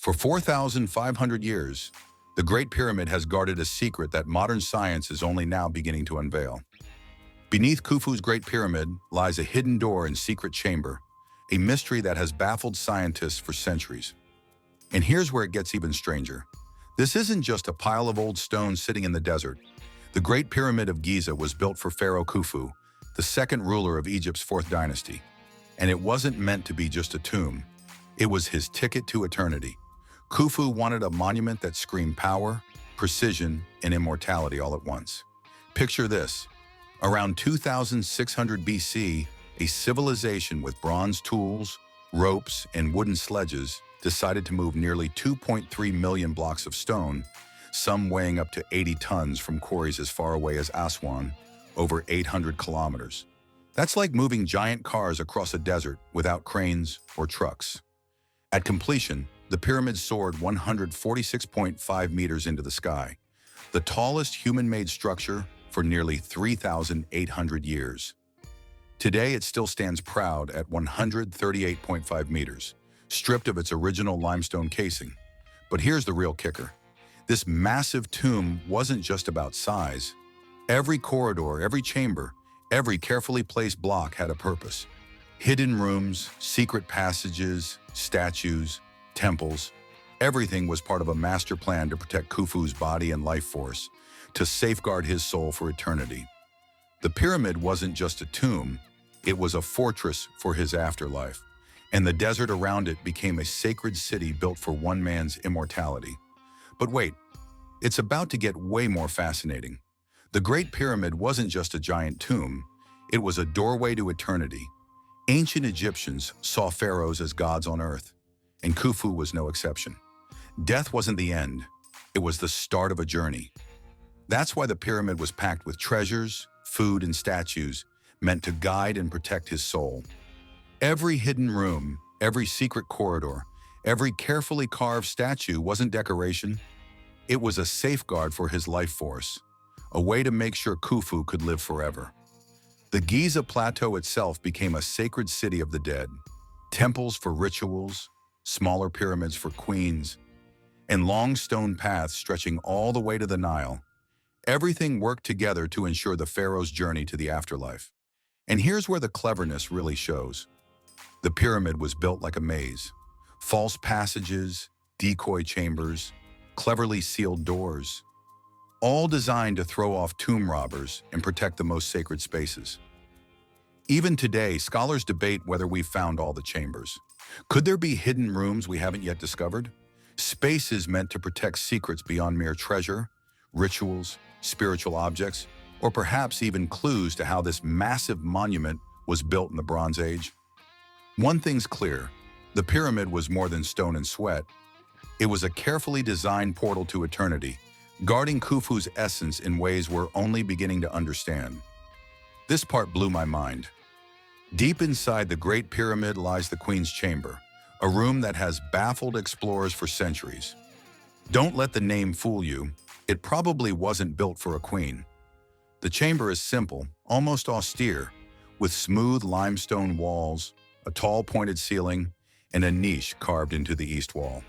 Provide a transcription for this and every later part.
For 4,500 years, the Great Pyramid has guarded a secret that modern science is only now beginning to unveil. Beneath Khufu's Great Pyramid lies a hidden door and secret chamber, a mystery that has baffled scientists for centuries. And here's where it gets even stranger. This isn't just a pile of old stones sitting in the desert. The Great Pyramid of Giza was built for Pharaoh Khufu, the second ruler of Egypt's fourth dynasty. And it wasn't meant to be just a tomb. It was his ticket to eternity. Khufu wanted a monument that screamed power, precision, and immortality all at once. Picture this. Around 2600 BC, a civilization with bronze tools, ropes, and wooden sledges decided to move nearly 2.3 million blocks of stone, some weighing up to 80 tons from quarries as far away as Aswan, over 800 kilometers. That's like moving giant cars across a desert without cranes or trucks. At completion, the pyramid soared 146.5 meters into the sky, the tallest human-made structure for nearly 3,800 years. Today, it still stands proud at 138.5 meters, stripped of its original limestone casing. But here's the real kicker. This massive tomb wasn't just about size. Every corridor, every chamber, every carefully placed block had a purpose. Hidden rooms, secret passages, statues, temples, everything was part of a master plan to protect Khufu's body and life force, to safeguard his soul for eternity. The pyramid wasn't just a tomb, it was a fortress for his afterlife, and the desert around it became a sacred city built for one man's immortality. But wait, it's about to get way more fascinating. The Great Pyramid wasn't just a giant tomb, it was a doorway to eternity. Ancient Egyptians saw pharaohs as gods on earth, and Khufu was no exception. Death wasn't the end, it was the start of a journey. That's why the pyramid was packed with treasures, food, and statues meant to guide and protect his soul. Every hidden room, every secret corridor, every carefully carved statue wasn't decoration. It was a safeguard for his life force, a way to make sure Khufu could live forever. The Giza Plateau itself became a sacred city of the dead, temples for rituals, smaller pyramids for queens, and long stone paths stretching all the way to the Nile. Everything worked together to ensure the pharaoh's journey to the afterlife. And here's where the cleverness really shows. The pyramid was built like a maze. False passages, decoy chambers, cleverly sealed doors, all designed to throw off tomb robbers and protect the most sacred spaces. Even today, scholars debate whether we've found all the chambers. Could there be hidden rooms we haven't yet discovered? Spaces meant to protect secrets beyond mere treasure, rituals, spiritual objects, or perhaps even clues to how this massive monument was built in the Bronze Age? One thing's clear, the pyramid was more than stone and sweat. It was a carefully designed portal to eternity, guarding Khufu's essence in ways we're only beginning to understand. This part blew my mind. Deep inside the Great Pyramid lies the Queen's Chamber, a room that has baffled explorers for centuries. Don't let the name fool you. It probably wasn't built for a queen. The chamber is simple, almost austere, with smooth limestone walls, a tall pointed ceiling, and a niche carved into the east wall.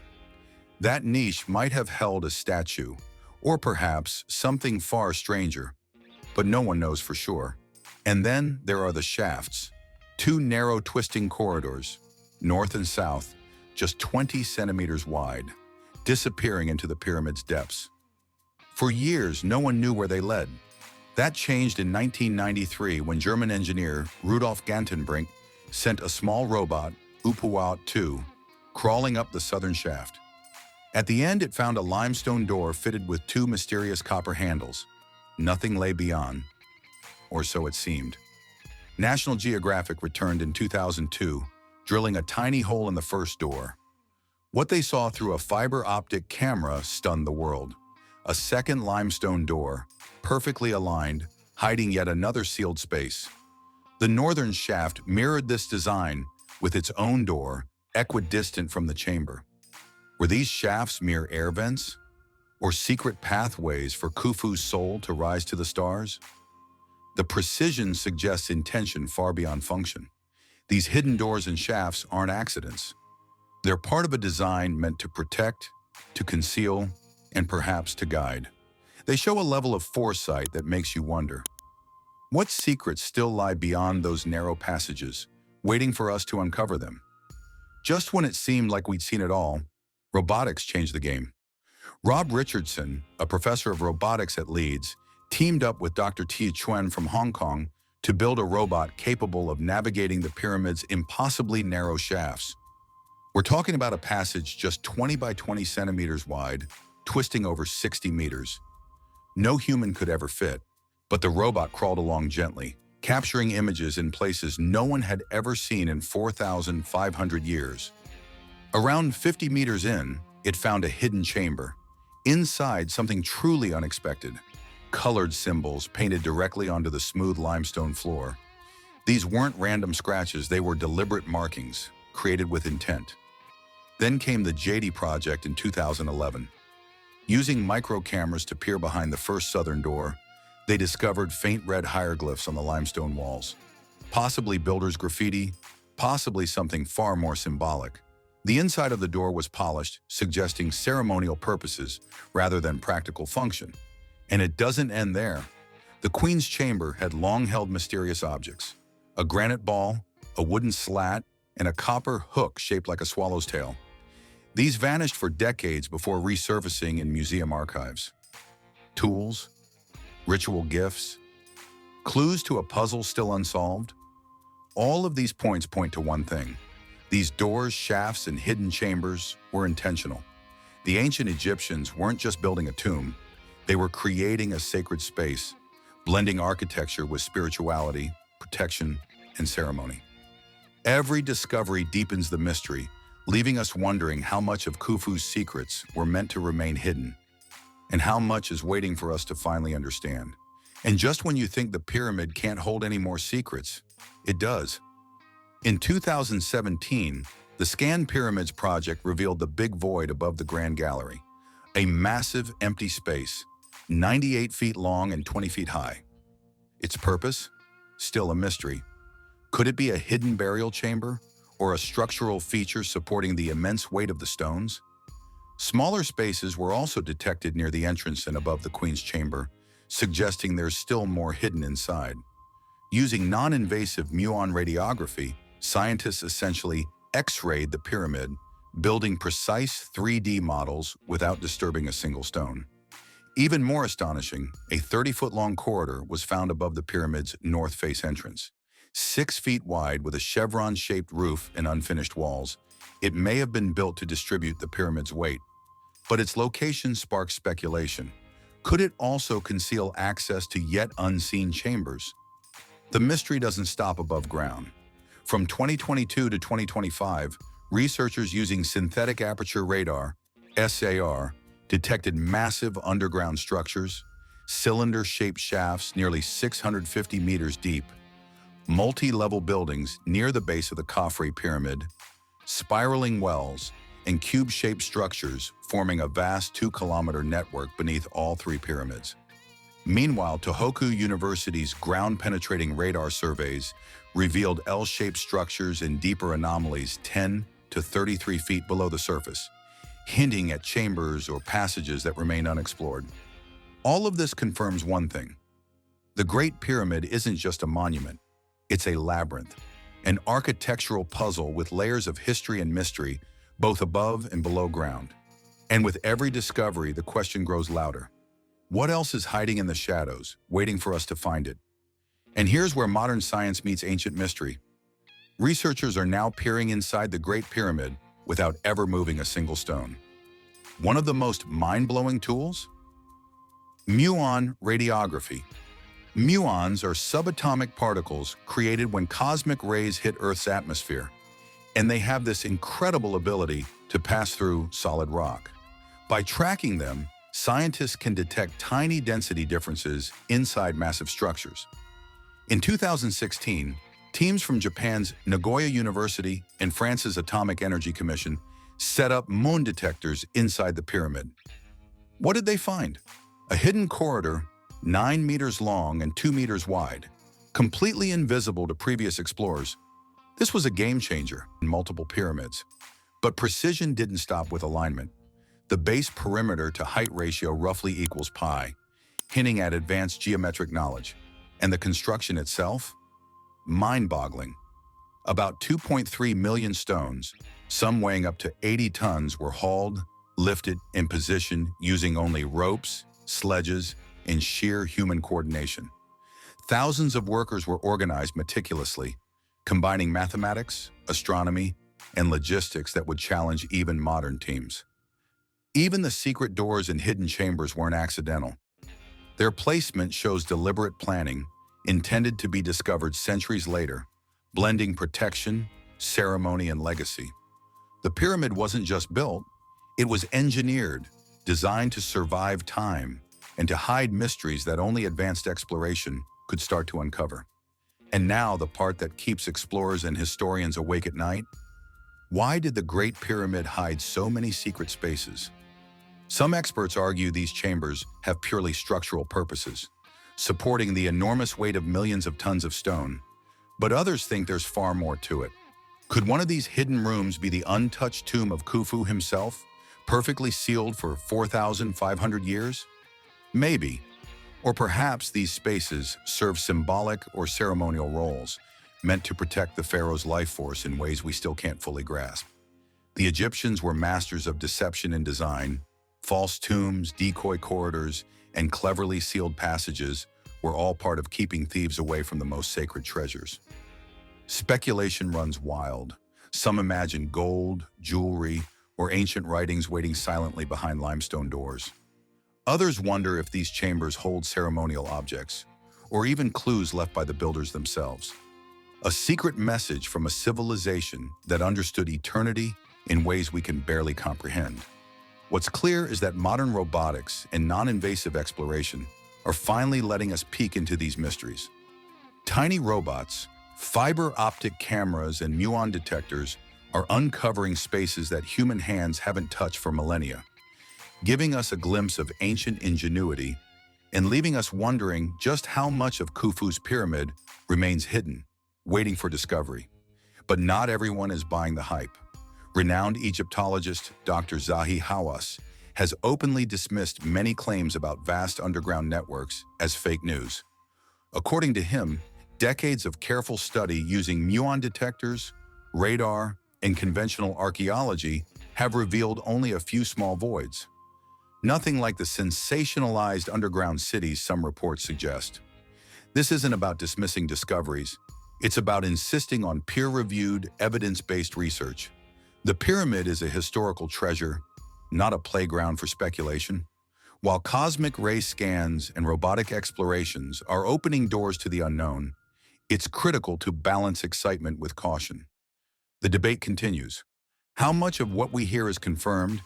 That niche might have held a statue, or perhaps something far stranger, but no one knows for sure. And then there are the shafts, two narrow twisting corridors, north and south, just 20 centimeters wide, disappearing into the pyramid's depths. For years, no one knew where they led. That changed in 1993 when German engineer Rudolf Gantenbrink sent a small robot, Upuaut 2, crawling up the southern shaft. At the end, it found a limestone door fitted with two mysterious copper handles. Nothing lay beyond, or so it seemed. National Geographic returned in 2002, drilling a tiny hole in the first door. What they saw through a fiber optic camera stunned the world. A second limestone door, perfectly aligned, hiding yet another sealed space. The northern shaft mirrored this design with its own door, equidistant from the chamber. Were these shafts mere air vents? Or secret pathways for Khufu's soul to rise to the stars? The precision suggests intention far beyond function. These hidden doors and shafts aren't accidents. They're part of a design meant to protect, to conceal, and perhaps to guide. They show a level of foresight that makes you wonder, what secrets still lie beyond those narrow passages, waiting for us to uncover them? Just when it seemed like we'd seen it all, robotics changed the game. Rob Richardson, a professor of robotics at Leeds, teamed up with Dr. Tia Chuen from Hong Kong to build a robot capable of navigating the pyramid's impossibly narrow shafts. We're talking about a passage just 20 by 20 centimeters wide, twisting over 60 meters. No human could ever fit, but the robot crawled along gently, capturing images in places no one had ever seen in 4,500 years. Around 50 meters in, it found a hidden chamber. Inside, something truly unexpected. Colored symbols painted directly onto the smooth limestone floor. These weren't random scratches, they were deliberate markings, created with intent. Then came the JD project in 2011. Using micro cameras to peer behind the first southern door, they discovered faint red hieroglyphs on the limestone walls. Possibly builder's graffiti, possibly something far more symbolic. The inside of the door was polished, suggesting ceremonial purposes rather than practical function. And it doesn't end there. The Queen's chamber had long held mysterious objects. A granite ball, a wooden slat, and a copper hook shaped like a swallow's tail. These vanished for decades before resurfacing in museum archives. Tools, ritual gifts, clues to a puzzle still unsolved. All of these points point to one thing. These doors, shafts, and hidden chambers were intentional. The ancient Egyptians weren't just building a tomb, they were creating a sacred space, blending architecture with spirituality, protection, and ceremony. Every discovery deepens the mystery, leaving us wondering how much of Khufu's secrets were meant to remain hidden, and how much is waiting for us to finally understand. And just when you think the pyramid can't hold any more secrets, it does. In 2017, the Scan Pyramids project revealed the big void above the Grand Gallery, a massive empty space, 98 feet long and 20 feet high. Its purpose? Still a mystery. Could it be a hidden burial chamber, or a structural feature supporting the immense weight of the stones? Smaller spaces were also detected near the entrance and above the Queen's chamber, suggesting there's still more hidden inside. Using non-invasive muon radiography, scientists essentially X-rayed the pyramid, building precise 3D models without disturbing a single stone. Even more astonishing, a 30-foot-long corridor was found above the pyramid's north face entrance. 6 feet wide with a chevron-shaped roof and unfinished walls, it may have been built to distribute the pyramid's weight. But its location sparks speculation. Could it also conceal access to yet unseen chambers? The mystery doesn't stop above ground. From 2022 to 2025, researchers using synthetic aperture radar, SAR, detected massive underground structures, cylinder-shaped shafts nearly 650 meters deep, multi-level buildings near the base of the Khafre pyramid, spiraling wells, and cube-shaped structures forming a vast 2-kilometer network beneath all three pyramids. Meanwhile, Tohoku University's ground-penetrating radar surveys revealed L-shaped structures and deeper anomalies 10 to 33 feet below the surface, hinting at chambers or passages that remain unexplored. All of this confirms one thing. The Great Pyramid isn't just a monument, it's a labyrinth, an architectural puzzle with layers of history and mystery, both above and below ground. And with every discovery, the question grows louder. What else is hiding in the shadows, waiting for us to find it? And here's where modern science meets ancient mystery. Researchers are now peering inside the Great Pyramid without ever moving a single stone. One of the most mind-blowing tools? Muon radiography. Muons are subatomic particles created when cosmic rays hit Earth's atmosphere, and they have this incredible ability to pass through solid rock. By tracking them, scientists can detect tiny density differences inside massive structures. In 2016, teams from Japan's Nagoya University and France's Atomic Energy Commission set up moon detectors inside the pyramid. What did they find? A hidden corridor 9 meters long and 2 meters wide, completely invisible to previous explorers. This was a game changer in multiple pyramids. But precision didn't stop with alignment. The base perimeter to height ratio roughly equals pi, hinting at advanced geometric knowledge. And the construction itself? Mind-boggling. About 2.3 million stones, some weighing up to 80 tons, were hauled, lifted, and positioned using only ropes, sledges, and sheer human coordination. Thousands of workers were organized meticulously, combining mathematics, astronomy, and logistics that would challenge even modern teams. Even the secret doors and hidden chambers weren't accidental. Their placement shows deliberate planning, intended to be discovered centuries later, blending protection, ceremony, and legacy. The pyramid wasn't just built, it was engineered, designed to survive time and to hide mysteries that only advanced exploration could start to uncover. And now the part that keeps explorers and historians awake at night. Why did the Great Pyramid hide so many secret spaces? Some experts argue these chambers have purely structural purposes, supporting the enormous weight of millions of tons of stone. But others think there's far more to it. Could one of these hidden rooms be the untouched tomb of Khufu himself, perfectly sealed for 4,500 years? Maybe. Or perhaps these spaces serve symbolic or ceremonial roles, meant to protect the pharaoh's life force in ways we still can't fully grasp. The Egyptians were masters of deception and design. False tombs, decoy corridors, and cleverly sealed passages were all part of keeping thieves away from the most sacred treasures. Speculation runs wild. Some imagine gold, jewelry, or ancient writings waiting silently behind limestone doors. Others wonder if these chambers hold ceremonial objects, or even clues left by the builders themselves. A secret message from a civilization that understood eternity in ways we can barely comprehend. What's clear is that modern robotics and non-invasive exploration are finally letting us peek into these mysteries. Tiny robots, fiber optic cameras, and muon detectors are uncovering spaces that human hands haven't touched for millennia, giving us a glimpse of ancient ingenuity and leaving us wondering just how much of Khufu's pyramid remains hidden, waiting for discovery. But not everyone is buying the hype. Renowned Egyptologist Dr. Zahi Hawass has openly dismissed many claims about vast underground networks as fake news. According to him, decades of careful study using muon detectors, radar, and conventional archaeology have revealed only a few small voids. Nothing like the sensationalized underground cities some reports suggest. This isn't about dismissing discoveries. It's about insisting on peer-reviewed, evidence-based research. The pyramid is a historical treasure, not a playground for speculation. While cosmic ray scans and robotic explorations are opening doors to the unknown, it's critical to balance excitement with caution. The debate continues. How much of what we hear is confirmed,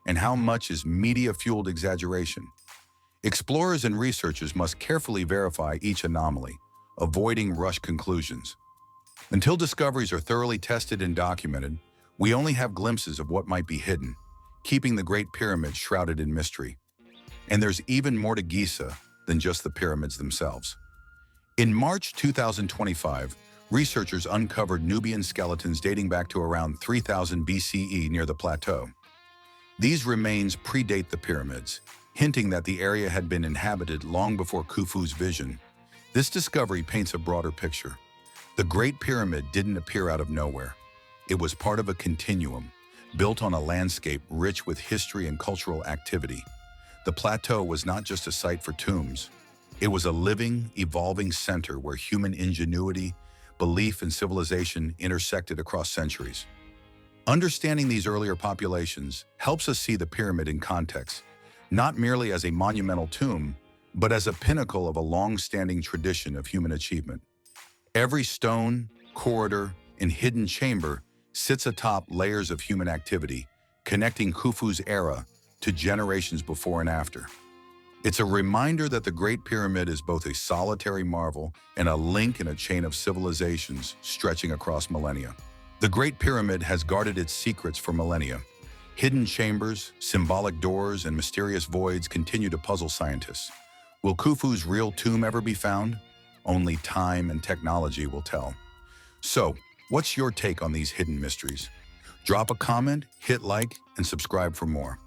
and how much is media-fueled exaggeration? Explorers and researchers must carefully verify each anomaly, avoiding rushed conclusions. Until discoveries are thoroughly tested and documented, we only have glimpses of what might be hidden, keeping the Great Pyramid shrouded in mystery. And there's even more to Giza than just the pyramids themselves. In March 2025, researchers uncovered Nubian skeletons dating back to around 3000 BCE near the plateau. These remains predate the pyramids, hinting that the area had been inhabited long before Khufu's vision. This discovery paints a broader picture. The Great Pyramid didn't appear out of nowhere. It was part of a continuum, built on a landscape rich with history and cultural activity. The plateau was not just a site for tombs. It was a living, evolving center where human ingenuity, belief, and civilization intersected across centuries. Understanding these earlier populations helps us see the pyramid in context, not merely as a monumental tomb, but as a pinnacle of a long-standing tradition of human achievement. Every stone, corridor, and hidden chamber sits atop layers of human activity, connecting Khufu's era to generations before and after. It's a reminder that the Great Pyramid is both a solitary marvel and a link in a chain of civilizations stretching across millennia. The Great Pyramid has guarded its secrets for millennia. Hidden chambers, symbolic doors, and mysterious voids continue to puzzle scientists. Will Khufu's real tomb ever be found? Only time and technology will tell. So, what's your take on these hidden mysteries? Drop a comment, hit like, and subscribe for more.